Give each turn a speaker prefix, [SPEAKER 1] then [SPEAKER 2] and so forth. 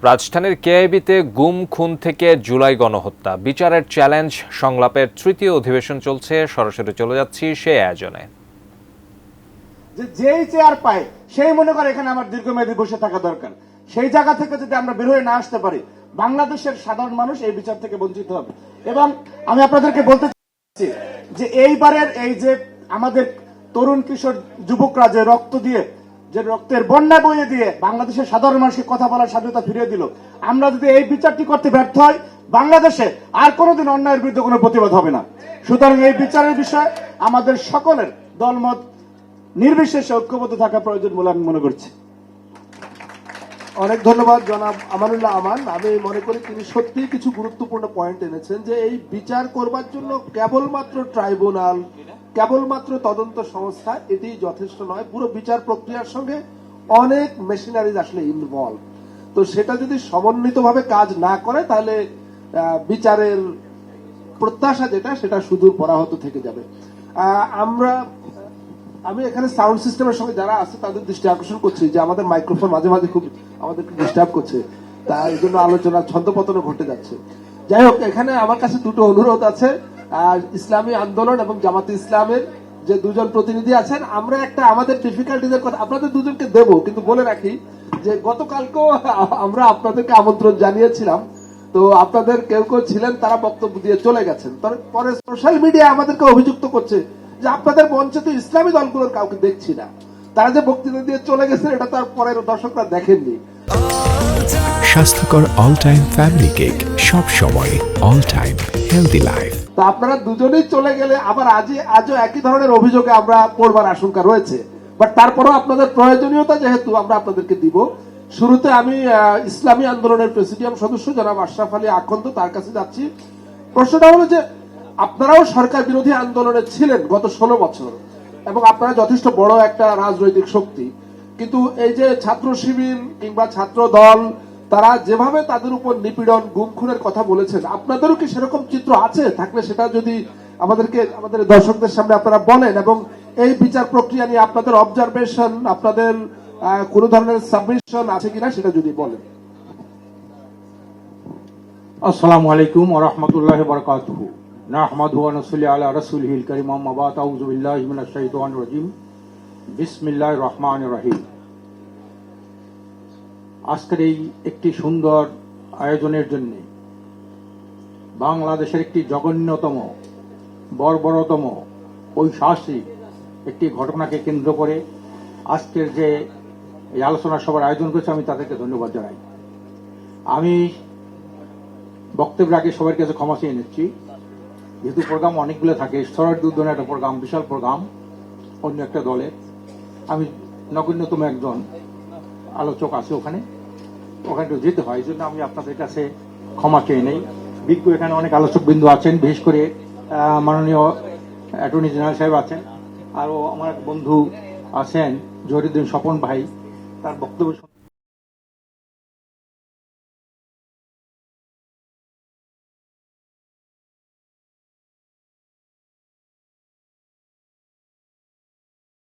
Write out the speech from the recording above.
[SPEAKER 1] রাজধানীর কেআইবিতে গুম খুন থেকে জুলাই গণহত্যা বিচারের চ্যালেঞ্জ সংলাপের তৃতীয় অধিবেশন চলছে। সরাসরি চলে যাচ্ছি সেই আয়োজনে।
[SPEAKER 2] যেই চেয়ার পায় সেই মনে করে এখানে আমার দীর্ঘমেয়াদী বসে থাকা দরকার। সেই জায়গা থেকে যদি আমরা বের হয়ে না আসতে পারি, বাংলাদেশের সাধারণ মানুষ এই বিচার থেকে বঞ্চিত হবে। এবং আমি আপনাদেরকে বলতে চাচ্ছি যে এইবারের এই যে আমাদের তরুণ কিশোর যুবকরা যে রক্ত দিয়ে, যে রক্তের বন্যা বইয়ে দিয়ে বাংলাদেশের সাধারণ মানুষকে কথা বলার স্বাধীনতা ফিরিয়ে দিল, আমরা যদি এই বিচারটি করতে ব্যর্থ হয়, বাংলাদেশে আর কোনোদিন অন্যায়ের বিরুদ্ধে কোনো প্রতিবাদ হবে না। সুতরাং এই বিচারের বিষয়ে আমাদের সকলের দলমত নির্বিশেষে ঐক্যবদ্ধ থাকা প্রয়োজন বলে আমি মনে করছি।
[SPEAKER 3] অনেক ধন্যবাদ জনাব আমানুল্লাহ আমান। আমি মনে করি তিনি সত্যিই কিছু গুরুত্বপূর্ণ পয়েন্ট এনেছেন যে এই বিচার করবার জন্য কেবলমাত্র ট্রাইব্যুনাল, কেবলমাত্র তদন্ত সংস্থা এটি যথেষ্ট নয়। পুরো বিচার প্রক্রিয়ার সঙ্গে অনেক মেশিনারিজ আসলে ইনভলভ। তো সেটা যদি সমন্বিতভাবে কাজ না করে তাহলে বিচারের প্রত্যাশা যেটা সেটা সুদূর পরাহত থেকে যাবে। আমি এখানে সাউন্ড সিস্টেমের সঙ্গে যারা আছে তাদের দৃষ্টি আকর্ষণ করছি যে আমাদের মাইক্রোফোন মাঝে মাঝে খুব আমাদেরকে ডিস্টার্ব করছে, তাই এই জন্য আলোচনার ছন্দপতন ঘটে যাচ্ছে। যাই হোক, এখানে আমার কাছে দুটো অনুরোধ আছে। ইসলামী আন্দোলন এবং জামাতে ইসলামের যে দুজন প্রতিনিধি আছেন, আমরা একটা আমাদের ডিফিকাল্টিজের কথা আপনাদের দুজনকে দেব, কিন্তু বলে রাখি যে গতকালকেও আমরা আপনাদেরকে আমন্ত্রণ জানিয়েছিলাম। তো আপনাদের কেউ কেউ ছিলেন, তারা বক্তব্য দিয়ে চলে গেছেন। পরে সোশ্যাল মিডিয়া আমাদেরকে অভিযুক্ত করছে যে আপনাদের মঞ্চে তো ইসলামী দলগুলোর কাউকে দেখছি না। তারা যে বক্তৃতা দিয়ে চলে গেছে এটা তার পরের দর্শকরা দেখেননি।
[SPEAKER 4] স্বাস্থ্যকর অল টাইম ফ্যামিলি কেক, সব সময় অল টাইম হেলদি লাইফ।
[SPEAKER 3] তো আপনারা দুজনেই চলে গেলে আবার আজও একই ধরনের অভিযোগে আমরা পড়বার আশঙ্কা রয়েছে। বাট তারপরেও আপনাদের প্রয়োজনীয়তা যেহেতু আমরা আপনাদেরকে দিব। শুরুতে আমি ইসলামী আন্দোলনের প্রেসিডিয়াম সদস্য জনাব আশরাফ আলী আখন্দ, তার কাছে যাচ্ছি। প্রশ্নটা হলো যে আপনারাও সরকার বিরোধী আন্দোলনে ছিলেন গত 16 বছর এবং আপনারা যথেষ্ট বড় একটা রাজনৈতিক শক্তি, কিন্তু এই যে ছাত্র শিবির কিংবা ছাত্র দল তারা যেভাবে তাদের উপর নিপীড়ন গুম খুনের কথা বলেছেন, আপনাদেরও কি সেরকম চিত্র আছে? থাকলে সেটা যদি আমাদের দর্শকদের সামনে আপনারা বলেন, এবং এই বিচার প্রক্রিয়া নিয়ে আপনাদের অবজারভেশন, আপনাদের কোন ধরনের সাবমিশন আছে কিনা সেটা যদি বলেন।
[SPEAKER 5] আসসালামু আলাইকুম ওয়া রাহমাতুল্লাহি ওয়া বারাকাতুহু। নাহমাদুহু ওয়া নুসাল্লি আলা রাসূলিহিল কারীম, আম্মা বা'দ। আউযু বিল্লাহি মিনাশ শাইতানির রাজীম। বিসমিল্লাহির রহমানির রহিম। আজকের এই একটি সুন্দর আয়োজনের জন্য বাংলাদেশের একটি জঘন্যতম, বর্বরতম, ঐতিহাসিক একটি ঘটনাকে কেন্দ্র করে আজকের যে এই আলোচনা সভার আয়োজন করেছে, আমি তাদেরকে ধন্যবাদ জানাই। আমি বক্তব্যের আগে সবার কাছে ক্ষমা চেয়ে নিচ্ছি, যেহেতু প্রোগ্রাম অনেকগুলো থাকে। স্তরের দুধনের একটা প্রোগ্রাম, বিশাল প্রোগ্রাম অন্য একটা দলের, আমি নগণ্যতম একজন আলোচক আছে ওখানে একটু যেতে হয়, এই জন্য আমি আপনাদের কাছে ক্ষমা চেয়ে নেই। বিজ্ঞ এখানে অনেক আলোচক বিন্দু আছেন, বিশেষ করে মাননীয় অ্যাটর্নি জেনারেল সাহেব আছেন, আরও আমার বন্ধু আছেন জহিরুদ্দিন স্বপন ভাই, তার বক্তব্য